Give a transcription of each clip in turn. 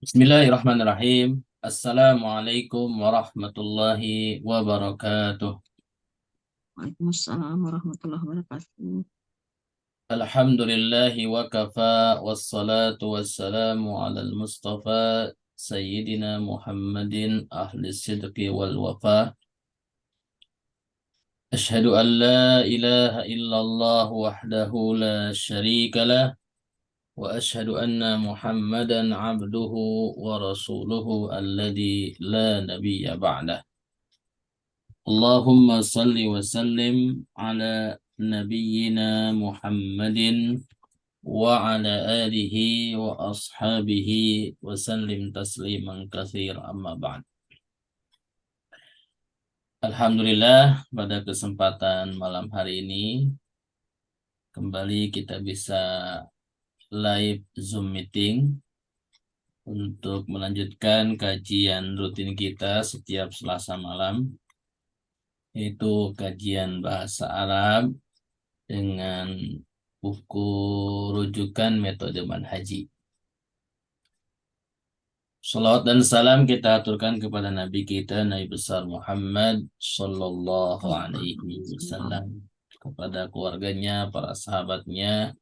Bismillahirrahmanirrahim. Assalamualaikum warahmatullahi wabarakatuh. Waalaikumsalam warahmatullahi wabarakatuh. Alhamdulillahi wa kafa wassalatu wassalamu ala al-mustafa Sayyidina Muhammadin ahli sidqi wal wafa. Ashhadu an la ilaha illallah wahdahu la syarika lah wa ashhadu anna Muhammadan abduhu wa rasuluhu alladhi la nabiyya ba'dah. Allahumma salli wa sallim ala nabiyyina Muhammadin wa ala alihi wa ashabihi wa sallim tasliman katsir amma ba'd. Alhamdulillah, pada kesempatan malam hari ini kembali kita bisa live Zoom meeting untuk melanjutkan kajian rutin kita setiap Selasa malam, yaitu kajian bahasa Arab dengan buku rujukan metode manhaji. Salawat dan salam kita aturkan kepada Nabi kita, Nabi besar Muhammad Sallallahu Alaihi Wasallam, kepada keluarganya, para sahabatnya,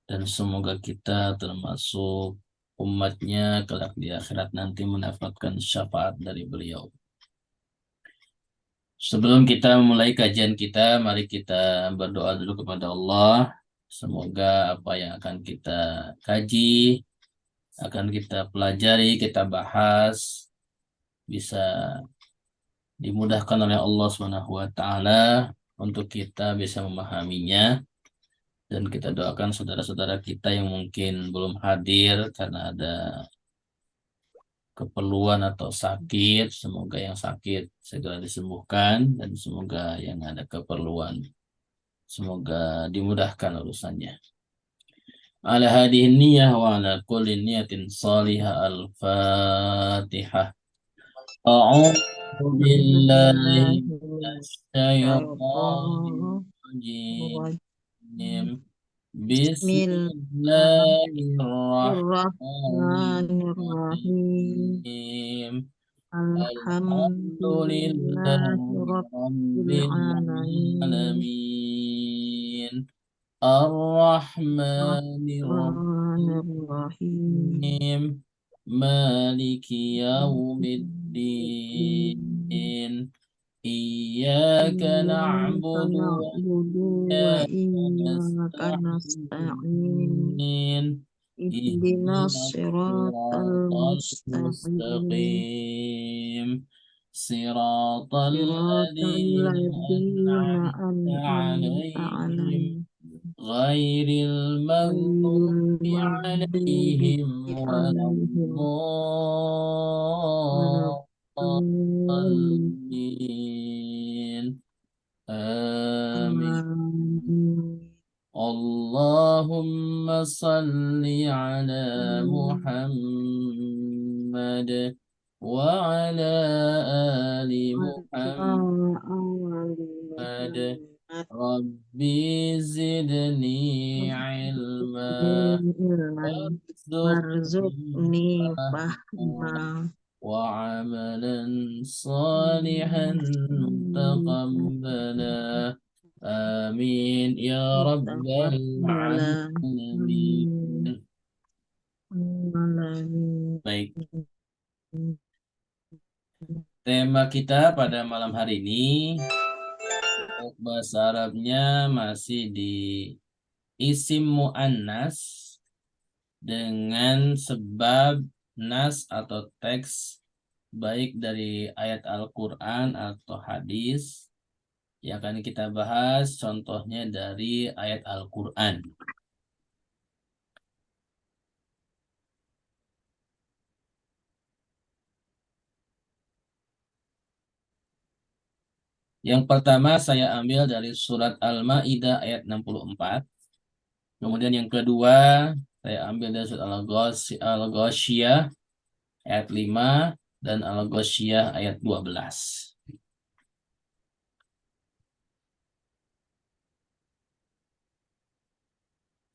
dan semoga kita termasuk umatnya kelak di akhirat nanti mendapatkan syafaat dari beliau. Sebelum kita memulai kajian kita, mari kita berdoa dulu kepada Allah. Semoga apa yang akan kita kaji, akan kita pelajari, kita bahas, bisa dimudahkan oleh Allah Subhanahu wa Ta'ala untuk kita bisa memahaminya. Dan kita doakan saudara-saudara kita yang mungkin belum hadir karena ada keperluan atau sakit, semoga yang sakit segera disembuhkan, dan semoga yang ada keperluan semoga dimudahkan urusannya. Ala hadhihi niyyah wa ala kulli niyatin salihah. Al-Fatihah. A'udzu billahi minasyaitonir rajim. Bismillahirrahmanirrahim. Bismillahirrahmanirrahim. Alhamdulillahi Alhamdulillahirabbil Rabbil alamin. Alamin. Ar-Rahmanir Rahmanirrahim. Rahim. Maliki Yaumiddin. Iyyaka Iyyaka na'budu wa na'budu wa iyyaka iyyaka nasta'in. nasta'in. Ihdinas Ihdinas siratal siratal mustaqim. mustaqim. Siratal Siratal ladzina ladzina an'amta an'amta alaihim alaihim. ghairil Ghairil maghdubi maghdubi alaihim alaihim waladdallin. waladdallin. Amin. Amin. Allahumma salli ala Muhammad wa ala ali Awali Muhammad. Muhammad Rabbi zidni ilma ilman warzuqni warzuqni fahma fahma wa amalan salihan mutaqabbala. Amin ya rabbal mutaqabbala. alamin. Amin. Alamin. Baik, tema kita pada malam hari ini bahasa Arabnya masih di isim muannas dengan sebab nas atau teks baik dari ayat Al-Quran atau hadis. Yang akan kita bahas contohnya dari ayat Al-Quran. Yang pertama saya ambil dari surat Al-Ma'idah ayat 64. Kemudian yang kedua saya ambil dari surat Al-Ghasyiyah ayat 5 dan Al-Ghasyiyah ayat 12.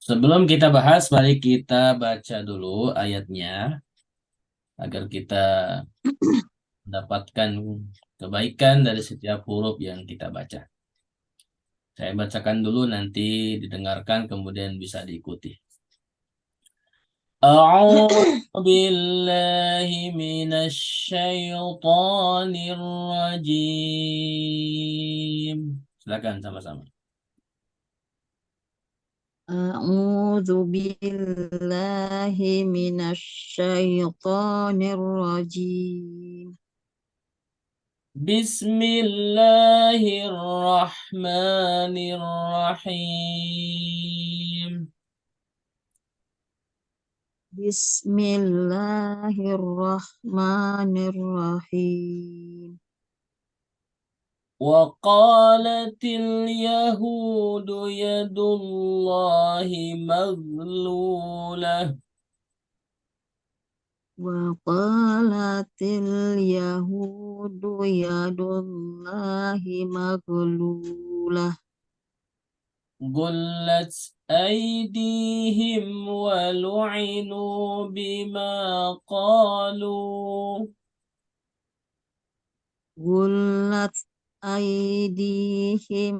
Sebelum kita bahas, mari kita baca dulu ayatnya. agar kita mendapatkan kebaikan dari setiap huruf yang kita baca. Saya bacakan dulu, nanti didengarkan, kemudian bisa diikuti. A'udzu billahi minasy syaithanir rajim. Silakan sama-sama. A'udzu billahi minasy syaithanir rajim. Bismillahirrahmanirrahim. Bismillahirrahmanirrahim. وقالت اليهود يد الله مغلولة. Waqalatil yahudu yadullahi maglulah. غلت أيديهم ولعنوا بما قالوا. Gullat aidihim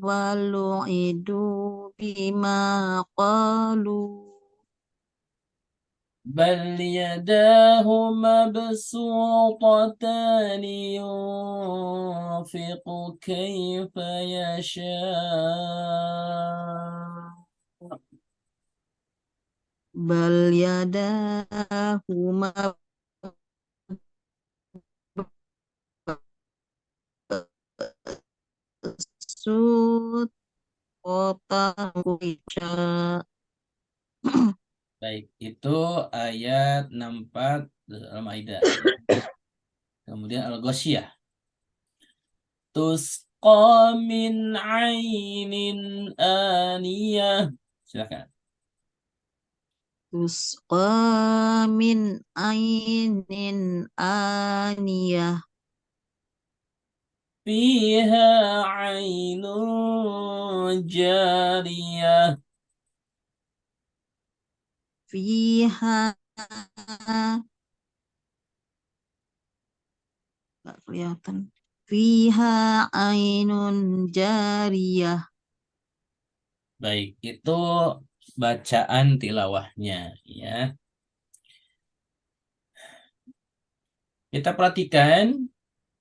walu'idu bima qalu. بل يداه مبسوطتان ينفق كيف يشاء. Bal yadahu mabsut kotakusya. Baik, itu ayat 64 Al-Maidah ya. Kemudian Al-Ghasyiyah. Tusqa min ainin aniyah. Silakan. Tusqa min ainin aniyah. Fiha ainun jariyah. Fiha, nggak kelihatan. Fiha ainun jariyah. Baik, itu bacaan tilawahnya ya. Kita perhatikan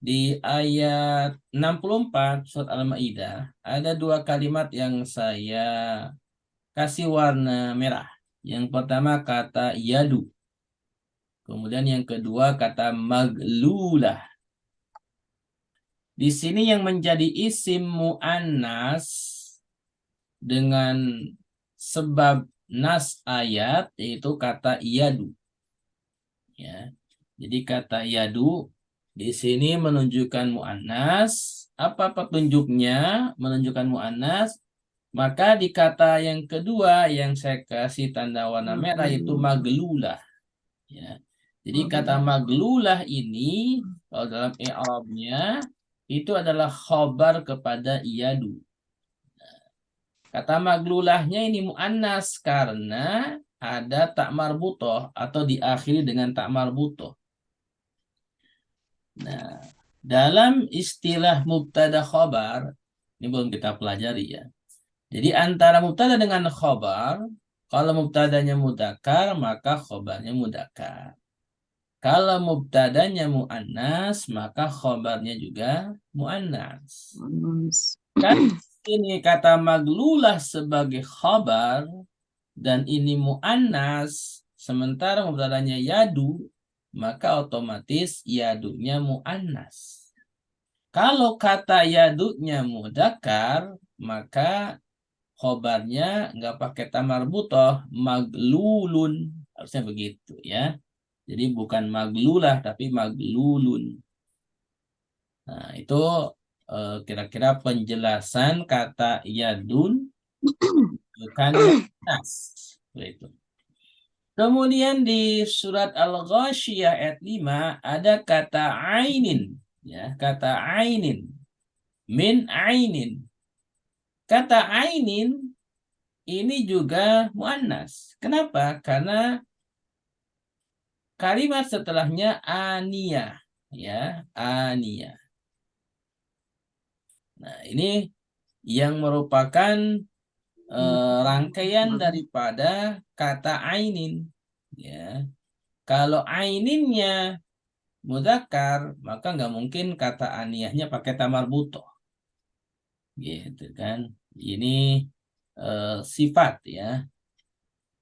di ayat 64 surat Al-Maidah ada dua kalimat yang saya kasih warna merah. Yang pertama kata yadu. Kemudian yang kedua kata maglulah. Di sini yang menjadi isim mu'annas dengan sebab nas ayat yaitu kata yadu. Ya. Jadi kata yadu di sini menunjukkan mu'annas. Apa petunjuknya menunjukkan mu'annas? Maka di kata yang kedua yang saya kasih tanda warna merah itu maglulah. Ya. Jadi kata maglulah ini kalau dalam i'rabnya itu adalah khobar kepada iyadu. Kata maglulahnya ini mu'annas karena ada tak marbutoh atau diakhiri dengan tak marbutoh. Nah, dalam istilah mubtada khobar, ini belum kita pelajari ya. Jadi antara mubtada dengan khobar, kalau mubtadanya mudzakkar maka khobarnya mudzakkar. Kalau mubtadanya mu'annas, maka khobarnya juga mu'annas. Kan ini kata maglulah sebagai khobar, dan ini mu'annas, sementara mubtadanya yadu, maka otomatis yadunya mu'annas. Kalau kata yadunya mudzakkar, maka khobarnya nggak pakai tamar butoh, maglulun. Harusnya begitu ya. Jadi bukan maglulah tapi maglulun. Nah, itu kira-kira penjelasan kata yadun bukan nas. Itu. Kemudian di surat Al-Ghasyiyah ayat 5 ada kata ainin, ya, kata ainin, min ainin. Kata ainin ini juga muannas. Kenapa? Karena kalimat setelahnya aniyah, ya, aniyah. Nah, ini yang merupakan rangkaian daripada kata ainin, ya. Kalau aininnya mudzakkar, maka nggak mungkin kata aniyahnya pakai tamar butoh, gitu kan. Ini sifat, ya,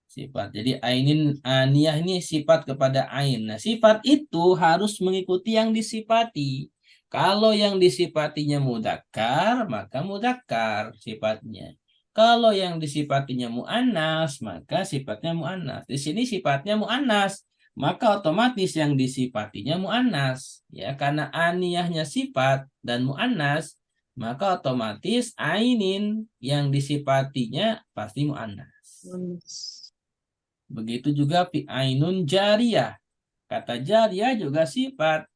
sifat. Jadi ainin aniyah ini sifat kepada ain. Nah, sifat itu harus mengikuti yang disifati. Kalau yang disifatinya mudzakkar, maka mudzakkar sifatnya. Kalau yang disifatinya muannas, maka sifatnya muannas. Di sini sifatnya muannas, maka otomatis yang disifatinya muannas. Ya, karena aniyahnya sifat dan muannas, maka otomatis ainin yang disifatinya pasti muannas. Begitu juga fi ainun jariyah. Kata jariyah juga sifat.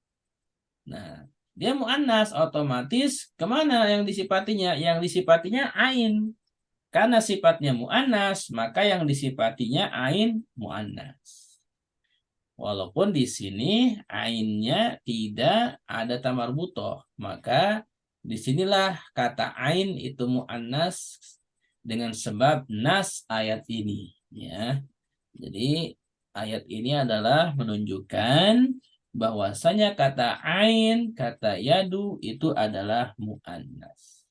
Nah, dia muannas, otomatis kemana yang disifatinya? Yang disifatinya ain. Karena sifatnya muannas, maka yang disifatinya ain muannas. Walaupun di sini ainnya tidak ada tamar butoh, maka disinilah kata ain itu muannas dengan sebab nas ayat ini, ya. Jadi ayat ini adalah menunjukkan bahwasanya kata ain, kata yadu itu adalah muannas.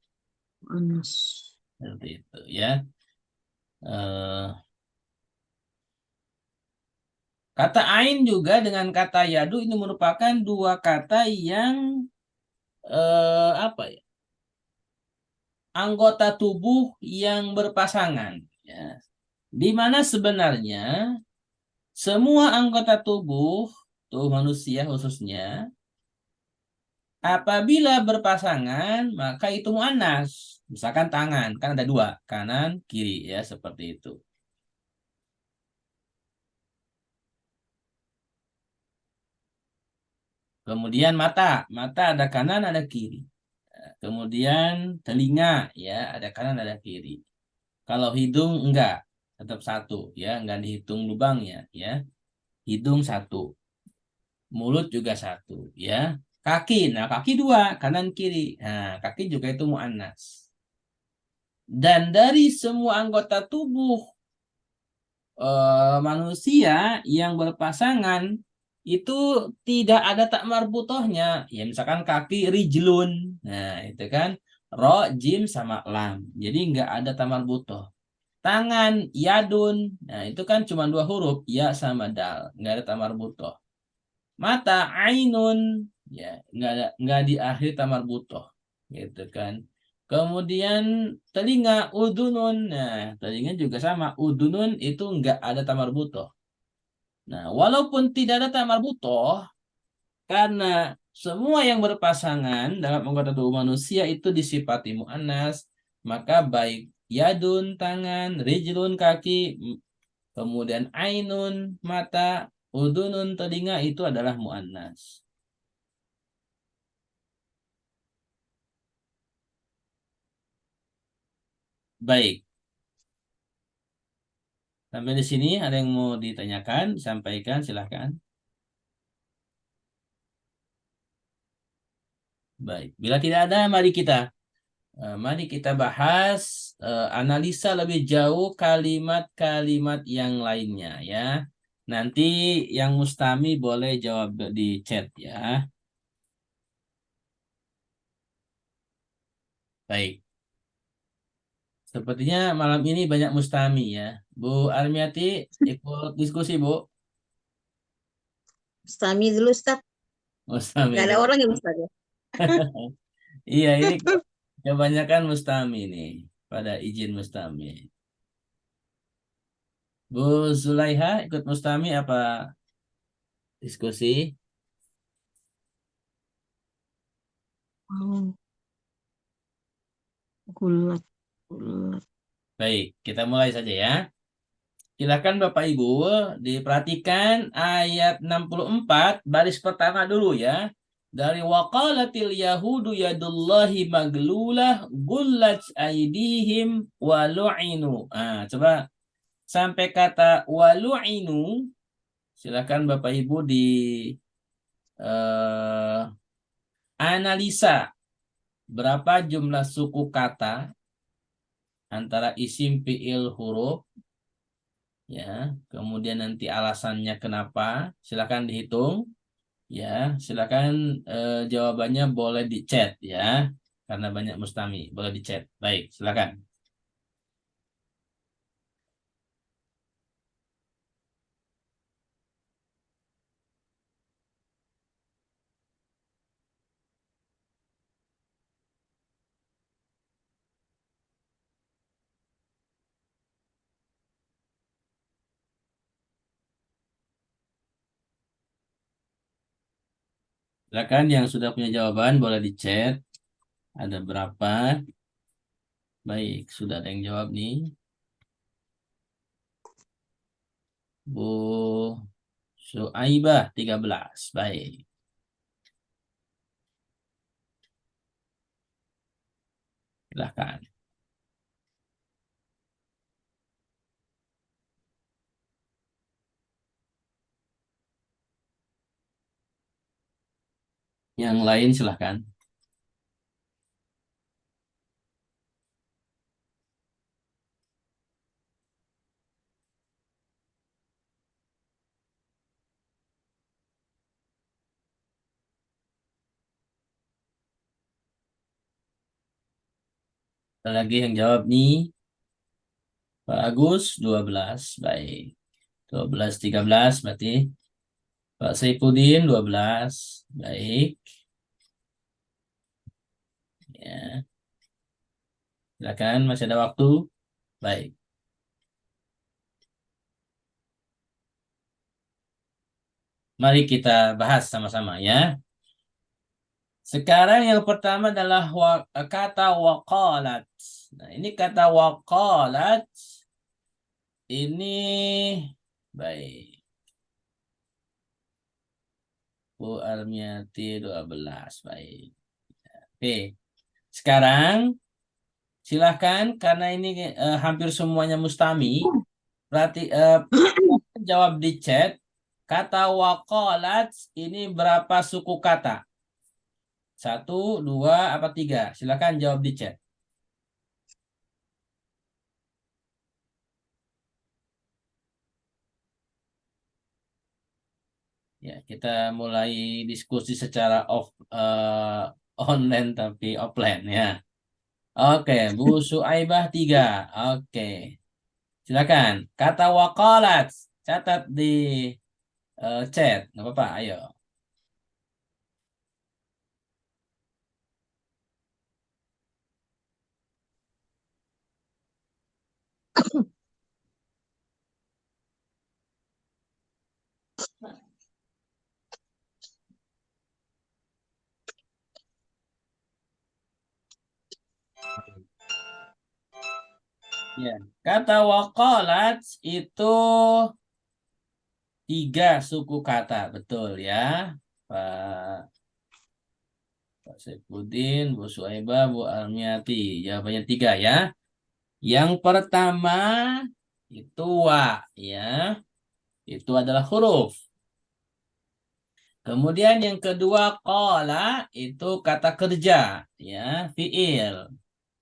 Anas. Seperti itu, ya. Eh, Kata ain juga dengan kata yadu ini merupakan dua kata yang apa ya? Anggota tubuh yang berpasangan, ya. Di mana sebenarnya semua anggota tubuh manusia khususnya apabila berpasangan maka itu muannas. Misalkan tangan, kan ada dua, kanan, kiri, ya, seperti itu. Kemudian mata ada kanan, ada kiri. Kemudian telinga, ya, ada kanan, ada kiri. Kalau hidung enggak, tetap satu, ya, enggak dihitung lubangnya, ya. Hidung satu, mulut juga satu, ya. Kaki, nah kaki dua, kanan kiri. Nah, kaki juga itu muannas. Dan dari semua anggota tubuh manusia yang berpasangan itu tidak ada tak marbutohnya. Ya, misalkan kaki rijlun. Nah, itu kan ro, jim sama lam. Jadi nggak ada tak marbutoh. Tangan yadun. Nah, itu kan cuma dua huruf, ya sama dal, nggak ada tak marbutoh. Mata ainun, ya nggak di akhir tak marbutoh, gitu kan. Kemudian telinga udunun. Nah, telinga juga sama. Udunun itu nggak ada tamar butoh. Nah, walaupun tidak ada tamar butoh, karena semua yang berpasangan dalam anggota tubuh manusia itu disifati mu'annas, maka baik yadun tangan, rijlun kaki, kemudian ainun mata, udunun telinga itu adalah mu'annas. Baik. Sampai di sini ada yang mau ditanyakan, disampaikan, silahkan. Baik, bila tidak ada, mari kita bahas analisa lebih jauh kalimat-kalimat yang lainnya, ya. Nanti yang Mustami boleh jawab di chat, ya. Baik, sepertinya malam ini banyak Mustami, ya. Bu Armiati ikut diskusi, Bu. Mustami dulu, Ustaz. Mustami Gak ada dulu. orang ya, Ustaz ya? Iya, ini kebanyakan Mustami nih, pada izin Mustami. Bu Zulaiha ikut Mustami apa diskusi? Oh, gulat, gulat. Baik, kita mulai saja, ya. Silakan Bapak Ibu diperhatikan ayat 64 baris pertama dulu, ya. Dari waqalatil yahudu yadullahi maglulah gullat aidihim walu'inu. Coba sampai kata walu'inu Silakan Bapak Ibu di eh, analisa berapa jumlah suku kata antara isim, fiil, huruf, ya. Kemudian nanti alasannya kenapa, silakan dihitung, ya. Silakan jawabannya boleh di chat, ya, karena banyak mustami, boleh di chat. Baik, silakan. Silakan yang sudah punya jawaban boleh di chat. Ada berapa? Baik, sudah ada yang jawab nih. Bu Suaibah 13. Baik, silahkan. Yang lain silahkan. Ada lagi yang jawab nih. Pak Agus 12. Baik. 12 13 berarti. Pak Saifuddin 12. Baik. Ya, silakan masih ada waktu. Baik. Mari kita bahas sama-sama ya. Sekarang yang pertama adalah kata waqalat. Nah, ini kata waqalat ini baik. Bu Armiati 12. Baik. Oke. Sekarang silahkan karena ini hampir semuanya mustami. Berarti jawab di chat. Kata waqalat ini berapa suku kata? Satu, dua, apa tiga? Silahkan jawab di chat. Ya, kita mulai diskusi secara online tapi offline ya. Oke, Bu Suaibah 3. Oke, silakan. Kata waqalat catat di chat. Nggak apa-apa, ayo. Ya, kata waqalat itu tiga suku kata, betul ya, Pak Pak Saifuddin, Bu Suaibah, Bu Almiati. Jawabannya tiga ya. Yang pertama itu wa, ya, itu adalah huruf. Kemudian yang kedua qala itu kata kerja, ya, fiil.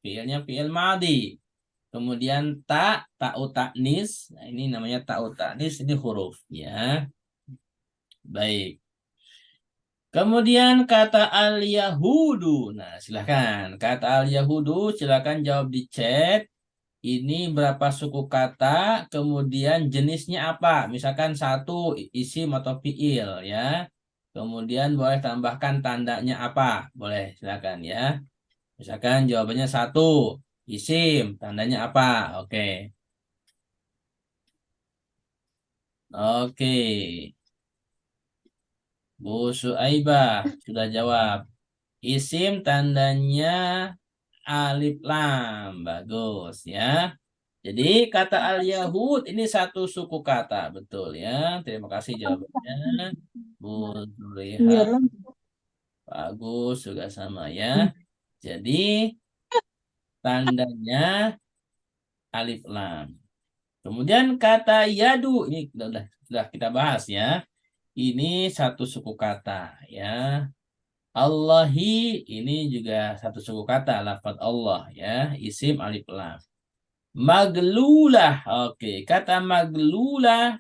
Fiilnya fiil madhi. Kemudian ta'u ta'nis. Nah, ini namanya ta'u ta'nis, ini huruf, ya. Baik. Kemudian kata al-Yahudu. Nah, silahkan. Kata al-Yahudu, silahkan jawab di chat. Ini berapa suku kata, kemudian jenisnya apa? Misalkan satu isim atau fiil, ya. Kemudian boleh tambahkan tandanya apa? Boleh, silakan ya. Misalkan jawabannya satu, isim, tandanya apa? Oke. Oke. Bu Suaibah sudah jawab. Isim tandanya alif lam. Bagus ya. Jadi kata al-Yahud ini satu suku kata. Betul ya. Terima kasih jawabannya. Bu Zuleha, Iya lah. Pak Agus juga sama ya. Jadi tandanya alif lam. Kemudian kata yadu ini sudah kita bahas ya. Ini satu suku kata ya. Allahi ini juga satu suku kata lafaz Allah ya, isim alif lam. Maglulah. Oke, kata maglulah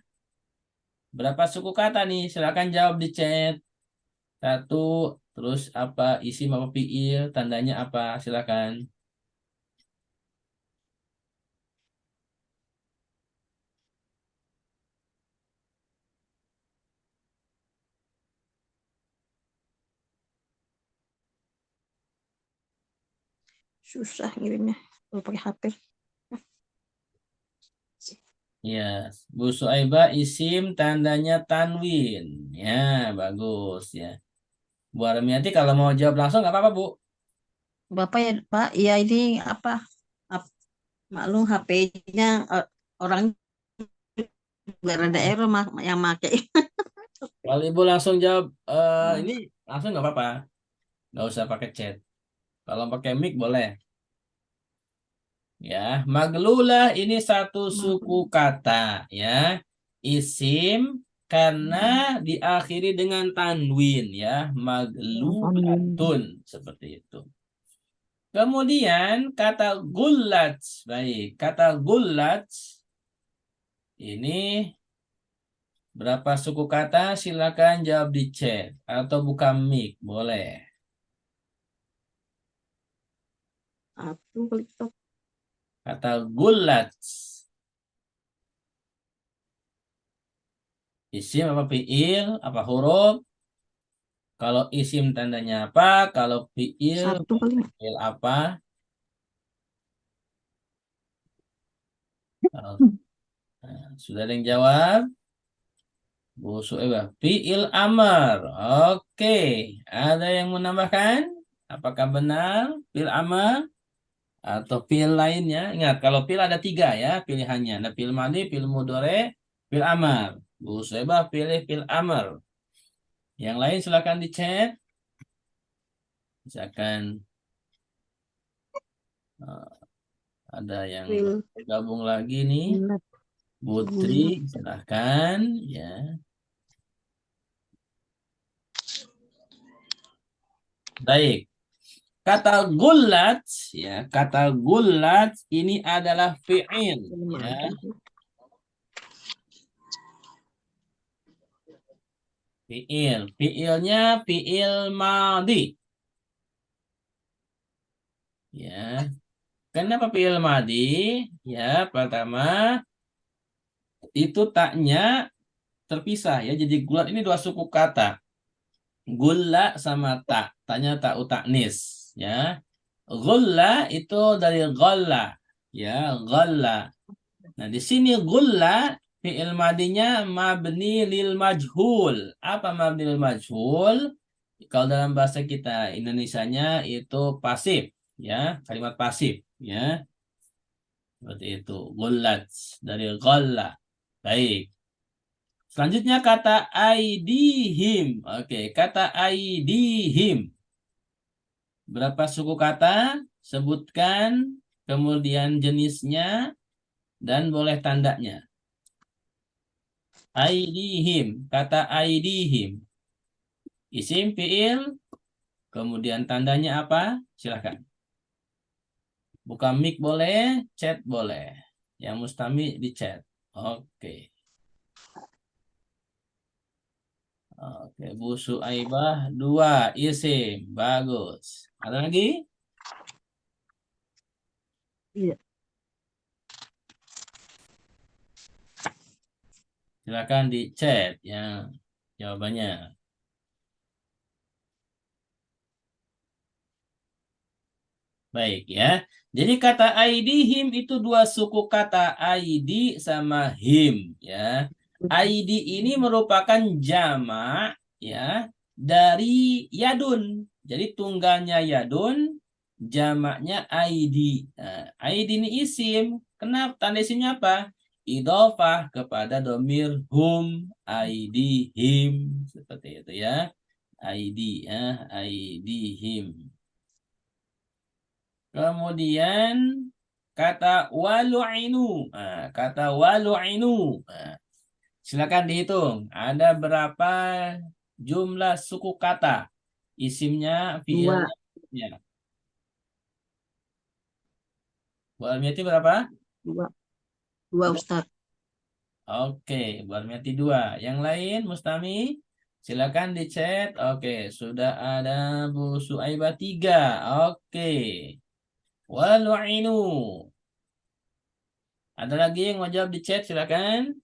berapa suku kata nih? Silakan jawab di chat. Satu, terus apa isim apa fiil, tandanya apa? Silakan. Susah ngirimnya. Kalau pakai HP. Ya, Bu Suaiba isim tandanya tanwin. Ya, bagus ya. Bu Armiati kalau mau jawab langsung nggak apa-apa, Bu. Bapak ya, Pak, ya ini apa? Ap- Maklum HP-nya orang juga ada error yang make. Kalau Ibu langsung jawab Hmm. ini langsung nggak apa-apa. Nggak usah pakai chat. Kalau pakai mic boleh. Ya, maglulah ini satu suku kata ya. Isim karena diakhiri dengan tanwin ya. Maglulatun seperti itu. Kemudian kata gulat. Baik, kata gulat ini berapa suku kata? Silakan jawab di chat atau buka mic, boleh. Aku klik tok. Kata gulat. Isim apa fiil? Apa huruf? Kalau isim tandanya apa? Kalau fiil, Satu kali. fiil apa? Kalau- Nah, sudah ada yang jawab? Bu Suebah, fiil amar. Oke, ada yang menambahkan? Apakah benar fiil amar atau fiil lainnya? Ingat, kalau fiil ada tiga ya pilihannya. Ada fiil madi, fiil mudore, fiil amar. Bu Suebah pilih fiil amar. Yang lain silakan di chat. Misalkan eh, ada yang Will gabung lagi nih. bulat Putri, bulat. silahkan ya. Baik, kata gulat ya, kata gulat ini adalah fi'il Belum ya. ada. Fi'il, fi'ilnya fi'il madi ya. Kenapa fi'il madi? Ya, pertama itu taknya terpisah ya. Jadi gulat ini dua suku kata. Gulla sama tak, taknya tak utaknis ya. Gulla itu dari galla ya, galla. Nah, di sini gulla fi'il madinya mabni lil majhul. Apa mabni lil majhul? Kalau dalam bahasa kita Indonesianya itu pasif ya, kalimat pasif ya. Seperti itu. Gullat dari ghalla. Baik. Selanjutnya kata aidihim. Oke, kata aidihim. Berapa suku kata? Sebutkan, kemudian jenisnya, dan boleh tandanya. Aidihim, kata aidihim. Isim, fiil, kemudian tandanya apa? Silahkan. Buka mic boleh, chat boleh. Yang mustami di chat. Oke. Oke, Bu Suaibah, dua isim. Bagus. Ada lagi? Iya. Silakan di chat yang jawabannya. Baik ya. Jadi kata aidihim itu dua suku kata aidi sama him ya. Aidi ini merupakan jamak ya dari yadun. Jadi tunggalnya yadun, jamaknya aidi. Nah, aidi ini isim. Kenapa? Tanda isimnya apa? Idofah kepada domir hum, aidi him seperti itu ya. Aidi ya, aidihim. Kemudian kata walu'inu. Kata walu'inu. Silakan dihitung. Ada berapa jumlah suku kata? Isimnya, Dua. fiilnya. Ya. Bu Almiati berapa? Dua. Dua Ada? Ustaz. Oke, Bu Almiati 2. Yang lain, Mustami? Silakan di chat. Oke, sudah ada Bu Suaibah 3. Oke. Walu'inu. Ada lagi yang mau jawab di chat? Silakan.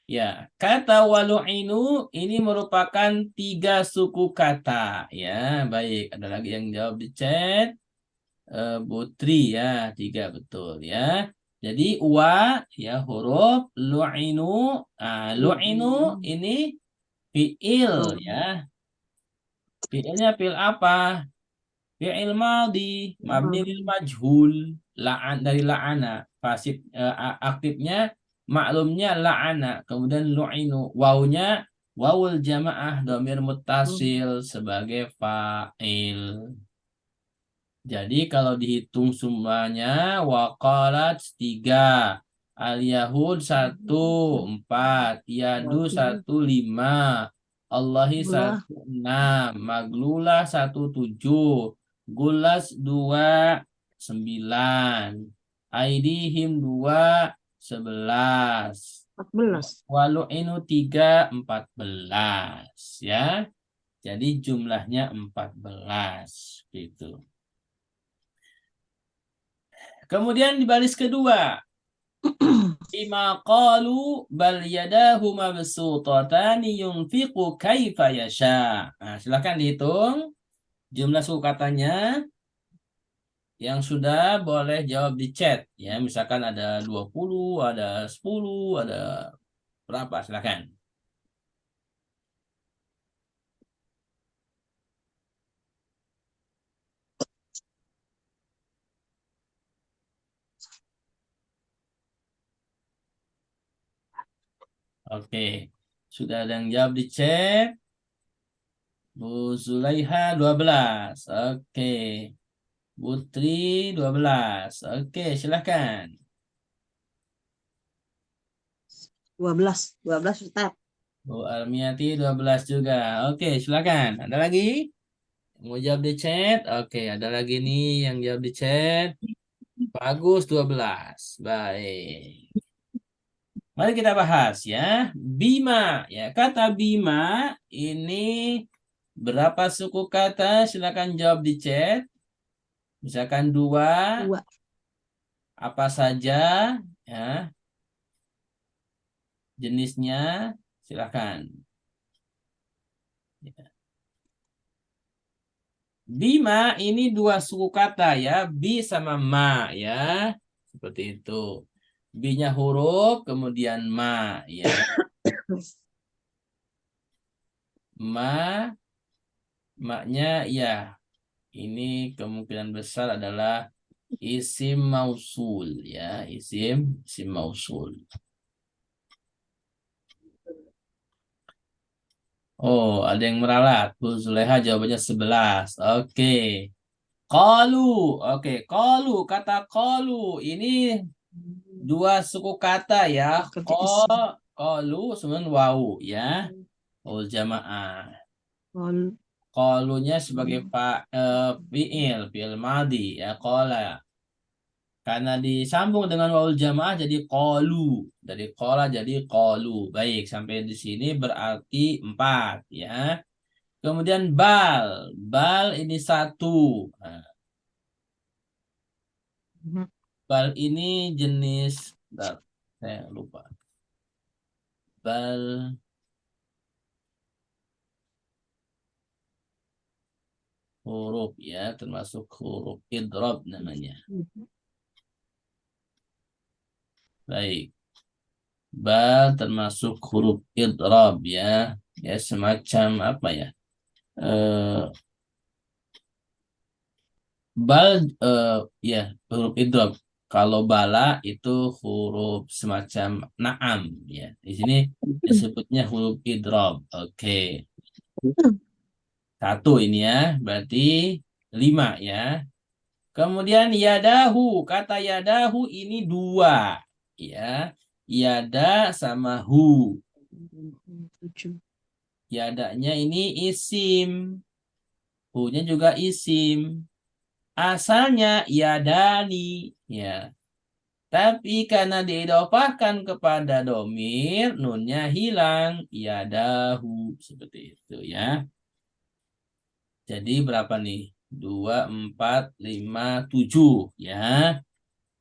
Ya, kata walu'inu ini merupakan 3 suku kata. Ya, baik. Ada lagi yang jawab di chat. Putri ya, 3 betul ya. Jadi wa ya huruf lu'inu. Lu'inu ini fi'il Oh, ya. Fi'ilnya fi'il apa? Fi'il madhi, mabni lil majhul, la'an dari la'ana, pasif aktifnya maklumnya la'ana, kemudian lu'inu, wawunya wawul jamaah dhamir muttasil sebagai fa'il. Jadi kalau dihitung semuanya waqalat 3, al-yahud 1 4, yadu 1 5, Allahi Allah. 1 6, maglulah 1 7, gulas 2 9, aidihim 2 11, 14. walu'inu 3 14 ya. Jadi jumlahnya 14 gitu. Kemudian di baris kedua, bima qalu bal yadahu mabsutatani yunfiqu kaifa yasha. Nah, silakan dihitung jumlah suku katanya yang sudah boleh jawab di chat ya. Misalkan ada 20, ada 10, ada berapa silakan. Oke. Sudah ada yang jawab di chat. Bu Zulaiha 12. Oke. Putri 12. Oke, silakan. 12. 12 Ustaz. Bu Armiati 12 juga. Oke, silakan. Ada lagi? Mau jawab di chat? Oke, ada lagi nih yang jawab di chat. Bagus 12. Baik. Mari kita bahas ya. Bima ya. Kata bima ini berapa suku kata? Silakan jawab di chat. Misalkan 2, 2. apa saja ya jenisnya? Silakan. Bima ini 2 suku kata ya, bi sama ma ya. Seperti itu. Bi-nya huruf, kemudian ma ya. Ma, ma-nya ya. Ini kemungkinan besar adalah isim mausul ya, isim mausul. Oh, ada yang meralat. Bu Zuleha jawabannya 11. Oke. Qalu. Oke, qalu kata qalu ini 2 suku kata ya. Kerja isi. Qalu sebenarnya wawu ya. Wawu jamaah. Kol. Qalunya sebagai fi'il madhi ya qala. Karena disambung dengan wawu jamaah jadi qalu. Dari qala jadi qalu. Baik, sampai di sini berarti 4 ya. Kemudian bal. Bal ini 1. Nah, bal ini jenis, bentar, saya lupa. Bal huruf ya, termasuk huruf idrob namanya. Baik, bal termasuk huruf idrob ya, ya semacam apa ya? Eh, bal ya huruf idrob. Kalau bala itu huruf semacam naam ya. Di sini disebutnya huruf idrob. Oke. 1 ini ya, berarti 5 ya. Kemudian yadahu, kata yadahu ini dua, ya. Yada sama hu. Yadanya ini isim, hu-nya juga isim. Asalnya yadani, ya. Tapi karena diidofahkan kepada domir, nunnya hilang, yadahu, seperti itu ya. Jadi berapa nih? 2, 4, 5, 7 ya.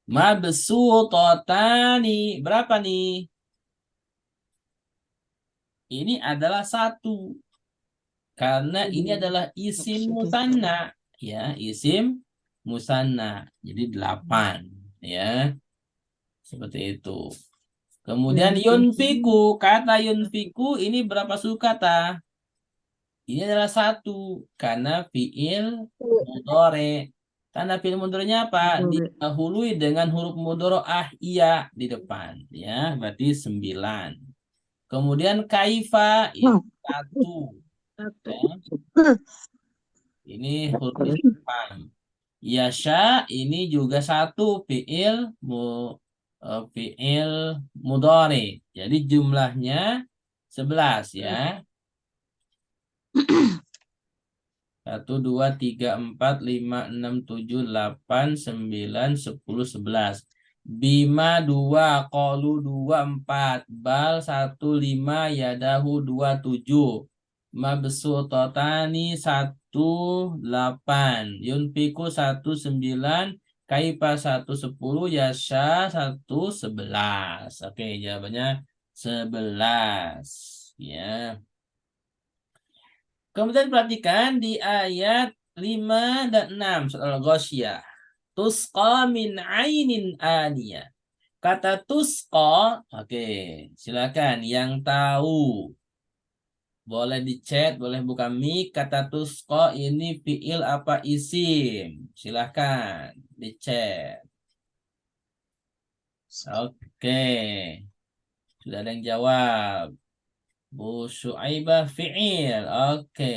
Mabsutotani, berapa nih? Ini adalah satu. Karena ini adalah isim musanna. Ya, isim musanna. Jadi 8 ya. Seperti itu. Kemudian yunfiku, kata yunfiku ini berapa suku kata? Ini adalah satu karena fiil mudhore. Tanda fiil mudhorenya apa? Didahului dengan huruf mudhoro iya di depan. Ya, berarti 9. Kemudian kaifa ini satu. Ya, ini hurufnya di depan. Yasha ini juga satu fiil mudhari. Jadi jumlahnya 11 ya. 1, 2, 3, 4, 5, 6, 7, 8, 9, 10, 11. Bima 2, kolu 2, 4. Bal 1, 5, yadahu 2, 7. Mabsutotani 1, 8. Yunfiku 1, 9. Kaifa 1, 10. Yasha 1, 11. Oke, jawabannya 11. Ya. Kemudian perhatikan di ayat 5 dan 6 surat Al-Ghasyiyah. Tusqa min ainin aniyah. Kata tusqa, oke, silakan yang tahu. Boleh di chat, boleh buka mic. Kata tusqa ini fiil apa isim? Silakan di chat. Oke, sudah ada yang jawab. Bu Syuaibah fiil. Oke.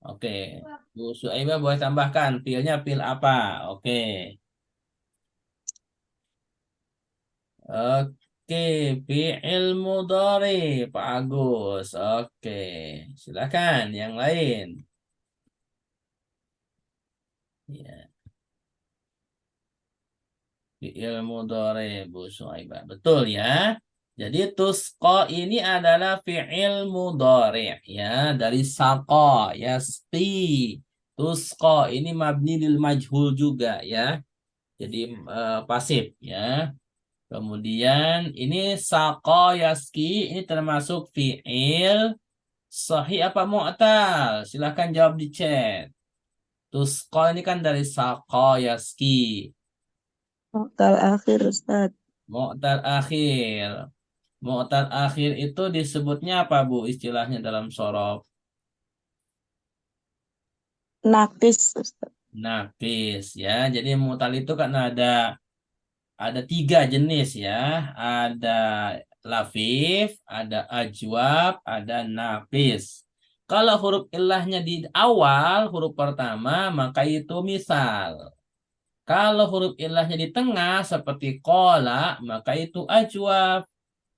Oke, Bu Suaibah boleh tambahkan pilnya pil apa? Oke, oke, fiil mudhari Pak Agus. Oke, silakan yang lain. Ya, fiil mudhari Bu Suaibah. Betul ya. Jadi tusqa ini adalah fiil mudhari ya dari saqa yasqi. Tusqa ini mabni lil majhul juga ya. Jadi pasif ya. Kemudian ini sako yaski ini termasuk fiil sahih apa mu'tal? Silahkan jawab di chat. Tusko ini kan dari sako yaski. Mu'tal akhir Ustaz. Mu'tal akhir. Mu'tal akhir itu disebutnya apa Bu istilahnya dalam sorof? Nakis Ustaz. Nafis ya. Jadi mu'tal itu kan ada 3 jenis ya. Ada lafif, ada ajwab, ada nafis. Kalau huruf ilahnya di awal, huruf pertama, maka itu misal. Kalau huruf ilahnya di tengah, seperti kola, maka itu ajwab.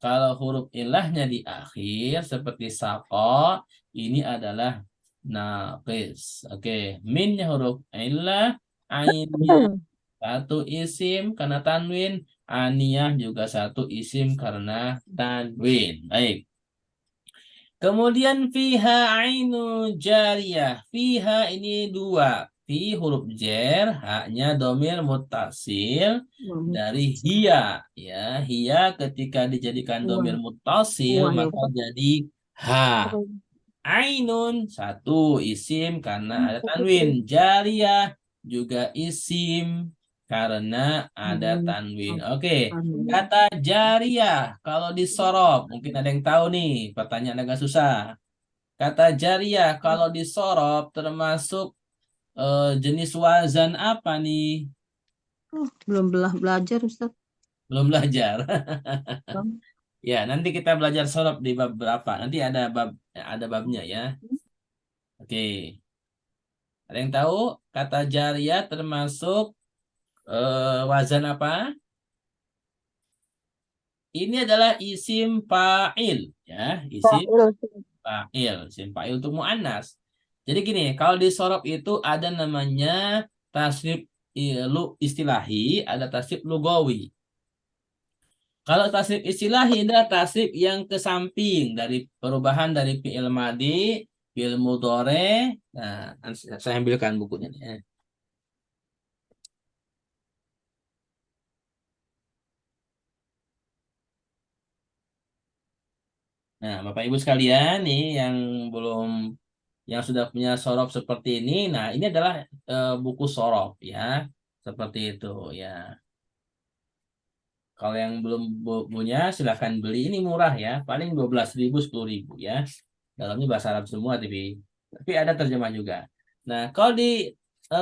Kalau huruf ilahnya di akhir, seperti sako, ini adalah nafis. Oke, minnya huruf ilah, ainnya satu isim karena tanwin, aniyah juga satu isim karena tanwin. Baik. Kemudian fiha ainu jariyah. Fiha ini 2. Fi huruf jer, haknya domir muttasil dari hiya. Ya, hiya ketika dijadikan domir muttasil maka jadi ha. Ainun satu isim karena ada tanwin. Jariyah juga isim karena ada tanwin. Oke, kata jariyah kalau disorob mungkin ada yang tahu nih. Pertanyaan agak susah. Kata jariyah kalau disorob termasuk jenis wazan apa nih? Belum belajar Ustaz. Belum belajar. Bang. Ya, nanti kita belajar sorob di bab berapa? Nanti ada babnya ya. Oke. Ada yang tahu kata jariyah termasuk wazan apa? Ini adalah isim fa'il, ya, isim Fa'il. fa'il, isim fa'il untuk muannas. Jadi gini, kalau di sorob itu ada namanya tasrif istilahi, ada tasrif lugawi. Kalau tasrif istilahi adalah tasrif yang ke samping dari perubahan dari fi'il madi, fi'il mudhore. Nah, saya ambilkan bukunya nih, ya. Nah, Bapak Ibu sekalian nih yang belum yang sudah punya sorob seperti ini, nah ini adalah buku sorob ya, seperti itu ya. Kalau yang belum punya silahkan beli, ini murah ya, paling 12.000 10.000 ya. Dalamnya bahasa Arab semua tapi ada terjemah juga. Nah, kalau di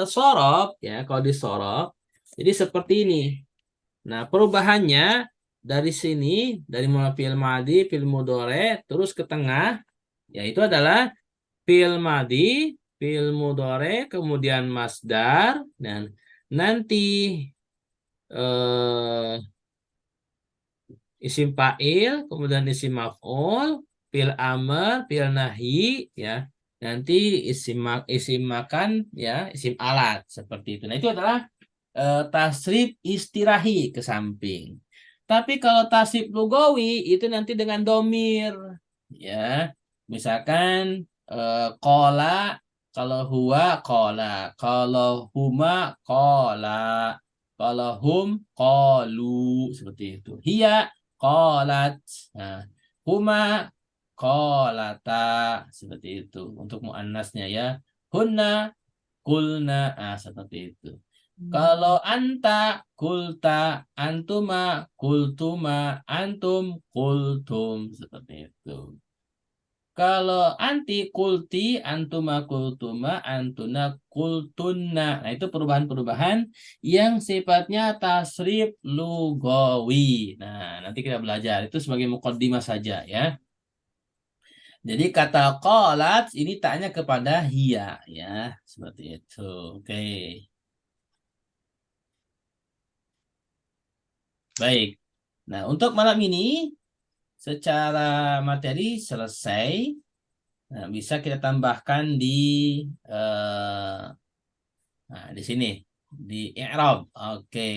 sorob ya, kalau di sorob jadi seperti ini. Nah, perubahannya dari sini dari mulai fi'il madi, fi'il mudhore terus ke tengah yaitu adalah fi'il madi, fi'il mudhore, kemudian masdar dan nanti eh, isim fa'il, kemudian isim maf'ul, fi'il amr, fi'il nahi ya. Nanti isim makan ya, isim alat seperti itu. Nah, itu adalah tasrif istirahi ke samping. Tapi kalau tasrif lugawi itu nanti dengan domir ya. Misalkan kola, kalau huwa kola, kalau huma kola, kalau hum kolu seperti itu. Hiya kolat, nah, huma kolata seperti itu untuk muannasnya ya. Hunna kulna, seperti itu. Kalau anta kulta, antuma kultuma, antum kultum seperti itu. Kalau anti kulti, antuma kultuma, antuna kultunna. Nah, itu perubahan-perubahan yang sifatnya tasrif lugawi. Nah, nanti kita belajar itu sebagai mukaddimah saja ya. Jadi kata qalat ini taknya kepada hiya ya, seperti itu. Oke. Baik. Nah, untuk malam ini secara materi selesai. Nah, bisa kita tambahkan di eh, di sini di i'rab. Oke.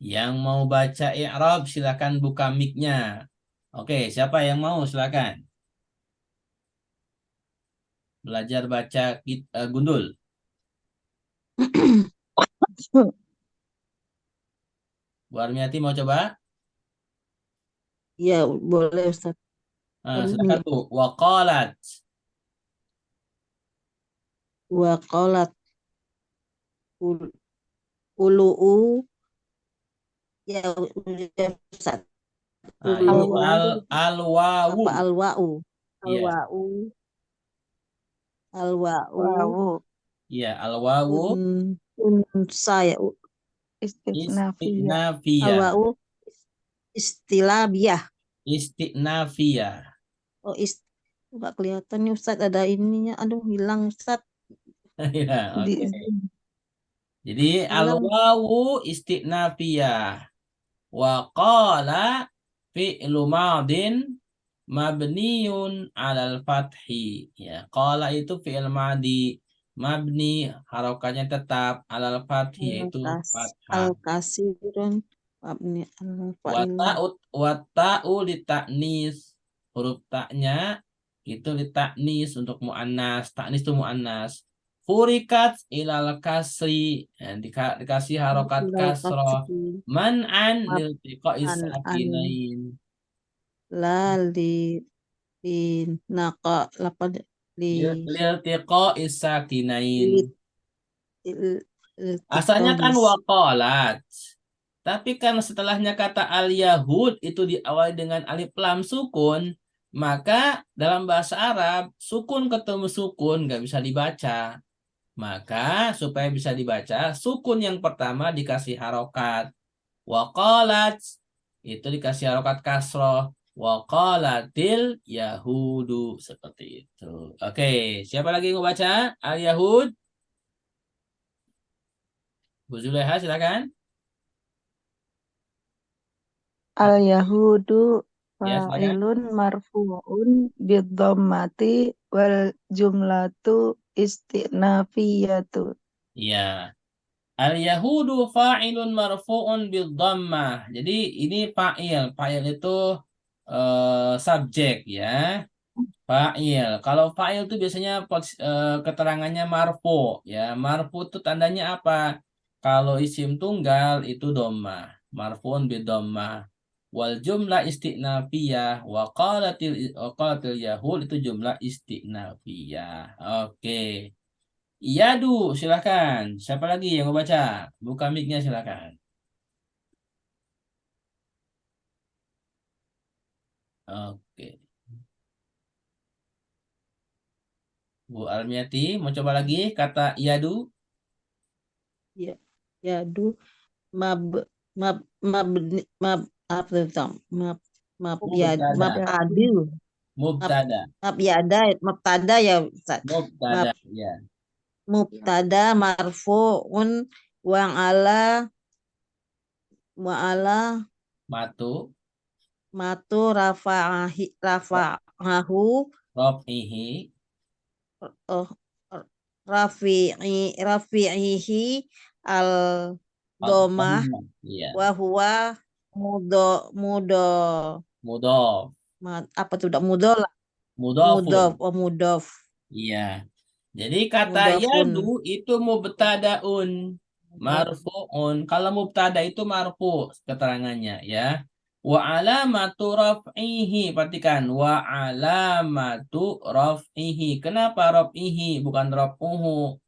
Yang mau baca i'rab silakan buka mic-nya. Oke, siapa yang mau silakan belajar baca gundul. Bu Armiati mau coba? Ya, boleh Ustaz. Silakan Bu. Waqalat. Wa qalat ulu'u, ya udah Ustaz. Ini Ulu'u al-wawu. apa alwa'u? Iya, Alwa'u, alwa'u, Wawu. iya, al-wawu unsa ya, Istisnafiyah. istinafiyah. alwa'u istilabiyah. Istinafiyah. Oh, nggak kelihatan nih Ustaz, ada ininya. Aduh, hilang Ustaz. Ya, Di, oke. Jadi hilang. al-wawu istinafiyah. Wa qala fi'lu madin mabniun alal fathi. Ya, qala itu fi'il madi mabni harokatnya tetap alal fathi yaitu fathah. Al-kasirun mabni Wa al-fa'il. ta'u wa ta'u litaknis. Huruf taknya itu litaknis untuk muannas. Taknis itu muannas. Hurikat ilal kasri. Ya, dikasih harokat kasroh. Al-kasri Man'an liltiqa'is mab'an an sakinain. la di naqa lapad li Liltiqa'is sakinain. li il- Asalnya kan iltiqahis. waqalat. Tapi kan setelahnya kata al-Yahud itu diawali dengan alif lam sukun, maka dalam bahasa Arab, sukun ketemu sukun nggak bisa dibaca. Maka supaya bisa dibaca, sukun yang pertama dikasih harokat. Waqalat itu dikasih harokat kasroh. wa qalatil yahudu. Seperti itu. Oke, siapa lagi yang mau baca? Al-Yahud. Bu Zuleha silakan. Al-Yahudu Ya, silakan. fa'ilun marfu'un bidhammati wal jumlatu istinafiyatu. Ya. Al-Yahudu fa'ilun marfu'un bidhammah. Jadi ini fa'il. Fa'il itu subjek ya. Fa'il. Kalau fa'il itu biasanya keterangannya marfu ya. Marfu itu tandanya apa? Kalau isim tunggal itu dhammah. Marfu'un bidhammah. Wal jumlah istinafiyah wa qalatil yahud itu jumlah istinafiyah. Oke. Iyadu, silakan. Siapa lagi yang mau baca? Buka mic-nya silakan. Oke. Bu Almiati, mau coba lagi kata iyadu? Ya, yadu mab mab mab mab apa itu? Mab mab ya mab Mubtada. Yadu adil. Mab Mubtada. mab yada mubtada ya Ustaz. Mab Mubtada. Ya. mubtada marfu'un wa ala Matu. matu rafa'ahu Rof'ihi. oh, rafi'ihi al domah Al-Dhammah. Iya. wa huwa mudo mudo Mudhof. apa tuh udah mudo lah Mudhofun. mudof Iya. Jadi kata mudofun yadu itu mubtadaun. Marfu'un. Kalau mubtada itu marfu keterangannya ya. Wa alamatu raf'ihi. Perhatikan. Wa alamatu raf'ihi. Kenapa raf'ihi bukan raf'uhu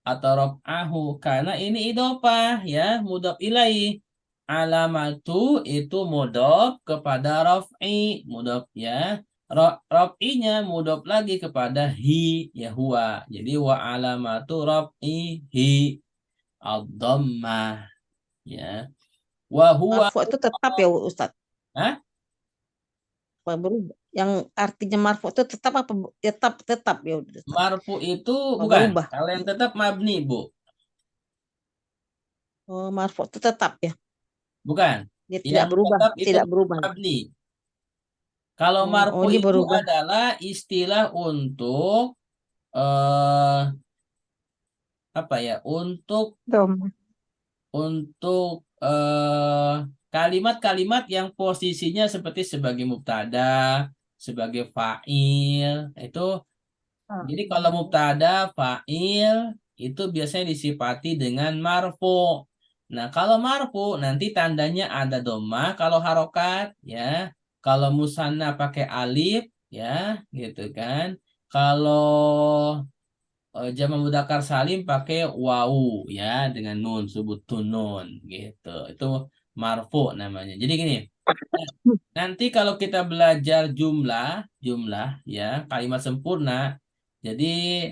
atau raf'ahu? Karena ini idhofah ya. Mudhof ilaih. Alamatu itu mudhof kepada raf'i. Mudhof ya. Raf'inya mudhof lagi kepada hi ya huwa. Jadi wa alamatu raf'ihi ad-dhammah ya. Wa huwa. marfu itu tetap ya Ustaz Hah? apa berubah yang artinya marfu itu tetap apa tetap tetap ya Ustaz Marfu itu apa bukan. berubah Kalau yang tetap mabni, Bu. oh, marfu itu tetap ya Bukan. dia Yang tetap itu tidak berubah mabni. Kalau oh marfu ini itu berubah adalah istilah untuk eh apa ya? dhamma. Untuk kalimat-kalimat yang posisinya seperti sebagai mubtada, sebagai fa'il. Itu jadi kalau mubtada, fa'il itu biasanya disifati dengan marfu. Nah, kalau marfu nanti tandanya ada dhammah kalau harokat ya. Kalau musanna pakai alif ya, gitu kan. Kalau jamak mudzakkar salim pakai wau ya dengan nun subutun nun gitu. Itu marfu namanya. Jadi gini, nanti kalau kita belajar jumlah ya, kalimat sempurna. Jadi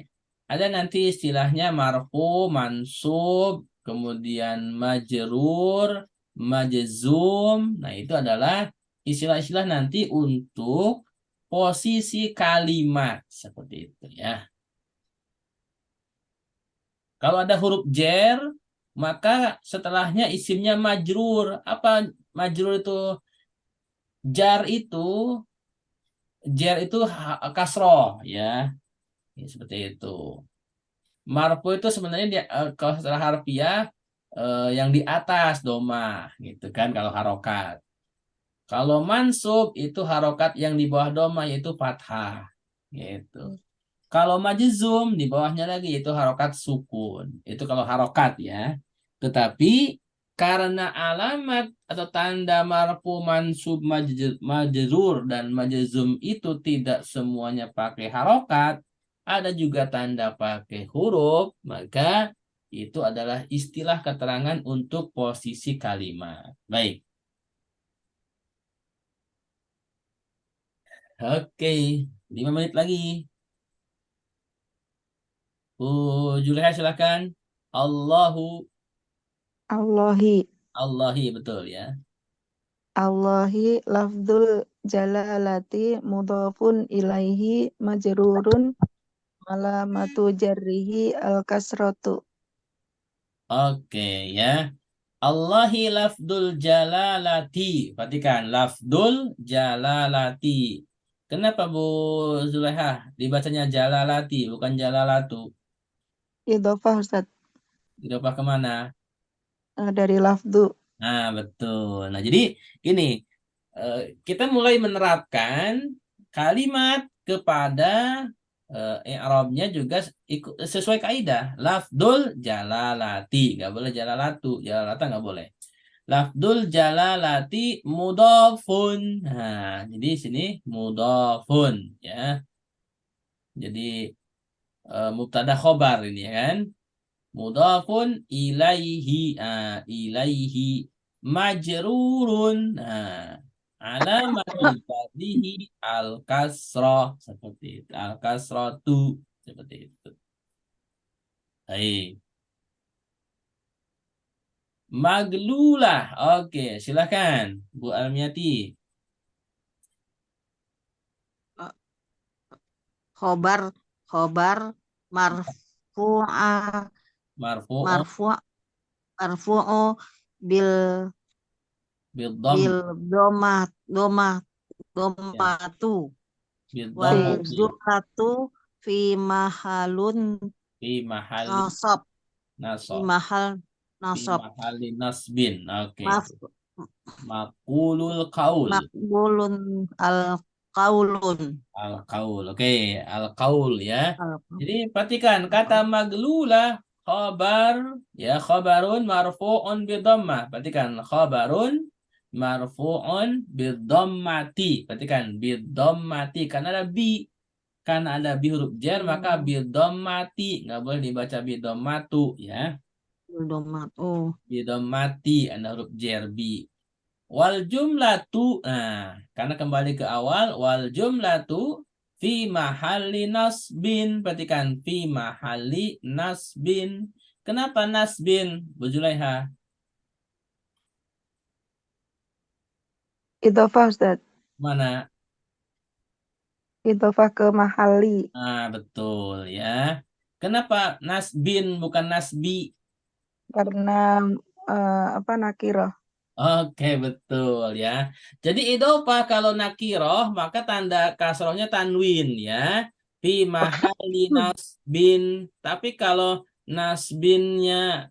ada nanti istilahnya marfu, mansub, kemudian majrur, majzum. Nah, itu adalah istilah-istilah nanti untuk posisi kalimat seperti itu ya. Kalau ada huruf jer, maka setelahnya isimnya majrur. Apa majrur itu? Jar itu, jer itu kasroh ya. Ya, seperti itu. Marfu itu sebenarnya dia, kalau setelah harfiah yang di atas doma gitu kan kalau harokat. Kalau mansub itu harokat yang di bawah doma yaitu fathah gitu. Kalau majzum di bawahnya lagi itu harokat sukun. Itu kalau harokat ya. Tetapi karena alamat atau tanda marfu mansub majrur dan majzum itu tidak semuanya pakai harokat, ada juga tanda pakai huruf, maka itu adalah istilah keterangan untuk posisi kalimat. Baik. Oke, 5 menit lagi. Bu Juleha silakan. Allahu Allahi Allahi betul ya. Allahi lafdul jalalati mudhafun ilaihi majrurun alamatu jarrihi al-kasratu. Oke ya. Allahi lafdul jalalati. Perhatikan, lafdul jalalati. Kenapa Bu Zulaiha dibacanya jalalati bukan jalalatu? Idhofah Ustaz, Dirubah kemana? dari lafdu. Nah, betul. Nah, jadi gini, kita mulai menerapkan kalimat kepada i'rabnya juga sesuai kaidah. Lafdul jalalati, nggak boleh jalalatu, jalalata nggak boleh. Lafdul jalalati mudhafun. Nah, jadi sini mudhafun ya. Jadi mubtada khobar ini ya kan. Mudhafun ilaihi, ilaihi majrurun. Alamatul jarrihi al kasroh, seperti itu. Al kasrotu, seperti itu. Baik. Maglulah. Oke, silakan Bu Almiati. Khobar, khobar, marfu'a, Marfu'un marfu' marfu'u bil bidham, bil domah domah ya, domatu wal Fi bidhammati jumlatu fi mahalun fi mahali nasab, fi nasab, mahal fi nasab, mahali nasbin. Oke. maf Maqulul qaul. makbulun al qaulun Al-qaul. Oke, al-qaul ya. al Jadi perhatikan kata maglulah khabar ya, khabarun marfu'un bidhammah. Perhatikan khabarun marfu'un bidhammati. Perhatikan bidhammati karena ada bi. Karena ada bi huruf jar maka bidhammati. Nggak boleh dibaca bidhammatu ya. domat. Oh, Bidhammati ada huruf jar bi. Wal jumlatu, nah, karena kembali ke awal, wal jumlatu fi mahalli nasbin. Perhatikan, fi mahalli nasbin. Kenapa nasbin, Bu Zulaiha? idhofah Ustaz, Mana? idhofah ke mahali Ah, betul ya. Kenapa nasbin bukan nasbi? karena nakirah. Oke, betul ya. Jadi idhofah kalau nakiroh maka tanda kasrohnya tanwin ya. Fi mahali nasbin. Tapi kalau nasbinnya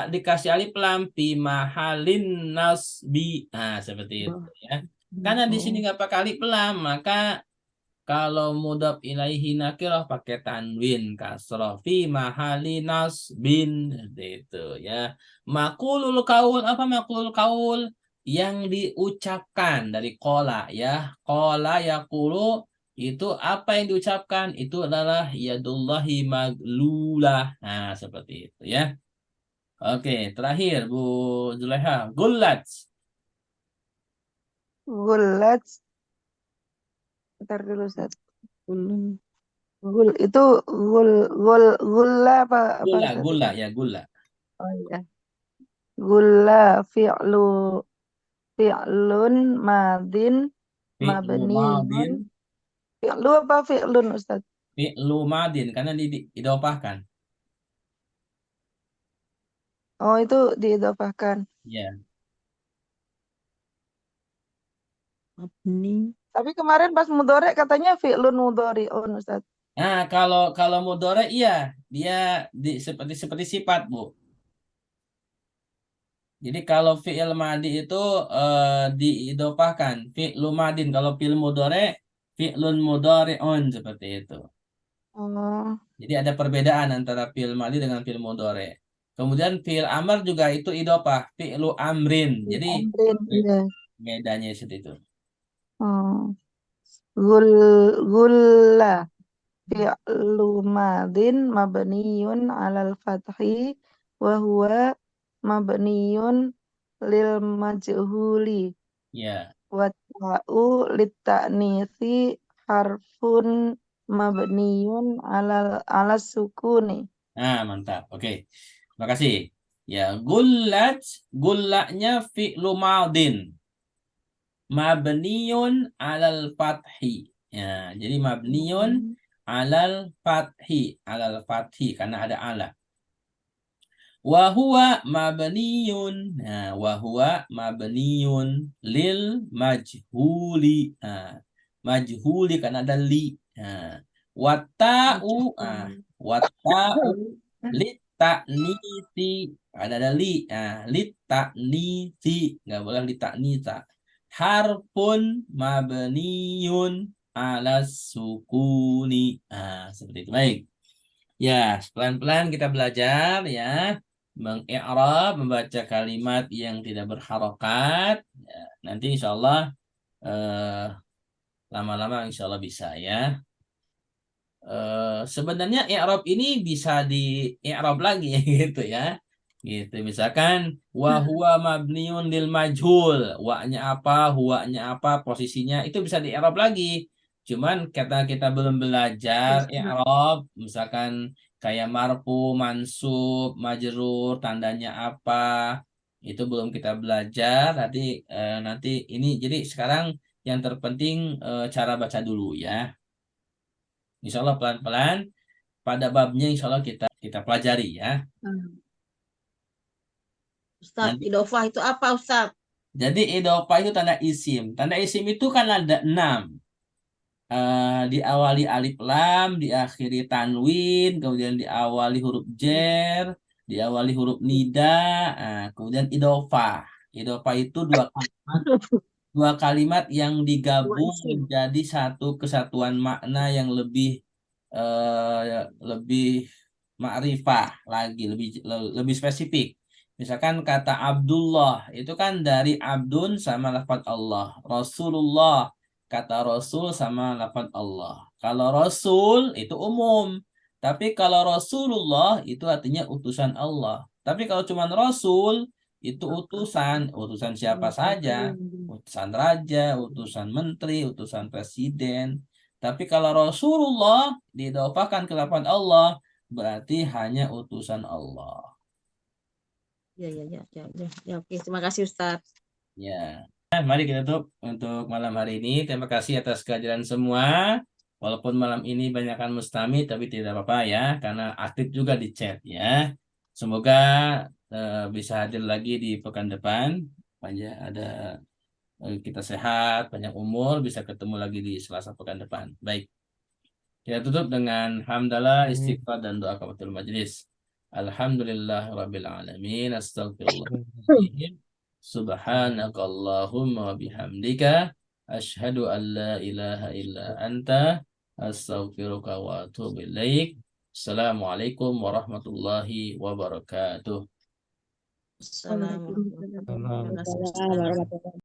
dikasih alif lam fi mahalin nasbi. Nah, seperti itu ya. Karena di sini oh, nggak pakai alif lam, maka kalau mudhaf ilaihi nakirah pakai tanwin kasroh fi mahali nasbin, seperti itu ya. Makulul kaul, apa makulul kaul? Yang diucapkan dari kola ya. Kola yakulu itu apa yang diucapkan? Itu adalah yadullahi maglulah. Nah, seperti itu ya. Oke, terakhir Bu Zulaiha. Gullat. Gulat, ntar dulu Ustaz. belum. Itu gulla apa Gula, Ustaz? gula ya, gula. Oh iya. Gulla fi'lun madin Fi'lu mabniun. madin, Fi'lu apa fi'lun Ustaz? fi'lu madin karena diidopahkan. Oh itu diidhofahkan. Ya. Mabni. Tapi kemarin pas mudhari katanya fi'lun mudhari'un Ustaz. Nah, kalau mudhari iya, dia seperti seperti sifat, Bu. Jadi kalau fi'il madi itu diidopahkan, fi'lu madin. Kalau fi'il mudhari, fi'lun mudhari'un seperti itu. Oh, Jadi ada perbedaan antara fi'il madi dengan fi'il mudhari. Kemudian fi'il amr juga itu idopah, fi'lu amrin. Jadi amrin iya. bedanya seperti itu. Oh. Gul gulla fi'lu madin mabniun alal fathi wa huwa mabniun lil majhuli Ya. wa ta'u lit ta'nitsi harfun mabniun alas sukuni. Nah, mantap. Oke. Terima kasih. Ya, gullat, gullaknya fi'lu madin. mabniun alal fathi. Ya, jadi mabniun alal fathi karena ada ala. Wa huwa mabniun. Nah, wa huwa mabniun lil majhuli. Nah, majhuli karena ada li. Nah, wata'u. Wata'u lit ta'nisi. Ada li. Nah, lit ta'nisi. Nggak boleh lit ta'nisa. Harfun mabniun ala sukuni. Nah, seperti itu. Baik. Ya, pelan-pelan kita belajar ya. Mengi'rab, membaca kalimat yang tidak berharokat. Ya, nanti insya Allah lama-lama insya Allah bisa ya. Sebenarnya i'rab ini bisa di i'rab lagi gitu ya. Gitu. Misalkan wa huwa mabniun lil majhul. Wa-nya apa, huwa-nya apa, posisinya itu bisa di i'rab lagi. Cuman karena kita belum belajar i'rab, misalkan kayak marfu, mansub, majrur, tandanya apa, itu belum kita belajar. Nanti ini jadi sekarang yang terpenting cara baca dulu ya. Insya Allah pelan-pelan pada babnya insya Allah kita pelajari ya. Ustaz, idofah itu apa Ustaz? Jadi idofah itu tanda isim. Tanda isim itu kan ada 6. Diawali alif lam, diakhiri tanwin, kemudian diawali huruf jer, diawali huruf nida, kemudian idofah. Idofah itu dua kalimat yang digabung menjadi satu kesatuan makna yang lebih ma'rifah lagi, lebih spesifik. Misalkan kata Abdullah itu kan dari Abdun sama lafaz Allah. Rasulullah kata Rasul sama lafaz Allah. Kalau Rasul itu umum. Tapi kalau Rasulullah itu artinya utusan Allah. Tapi kalau cuma Rasul itu utusan. Utusan siapa saja. Utusan raja, utusan menteri, utusan presiden. Tapi kalau Rasulullah diidofahkan ke lafaz Allah berarti hanya utusan Allah. Ya, oke. Terima kasih Ustaz. Ya. Nah, mari kita tutup untuk malam hari ini. Terima kasih atas kehadiran semua. Walaupun malam ini banyakkan mustami, tapi tidak apa-apa ya, karena aktif juga di chat ya. Semoga bisa hadir lagi di pekan depan. Kita sehat, banyak umur, bisa ketemu lagi di Selasa pekan depan. Baik. Kita tutup dengan hamdalah, istighfar dan doa kafatul majlis. Alhamdulillah rabbil alamin. Astagfirullahaladzim. Subhanakallahumma wa bihamdika asyhadu an la ilaha illa anta astaghfiruka wa atubu ilaik. Assalamualaikum warahmatullahi wabarakatuh. Assalamualaikum warahmatullahi wabarakatuh.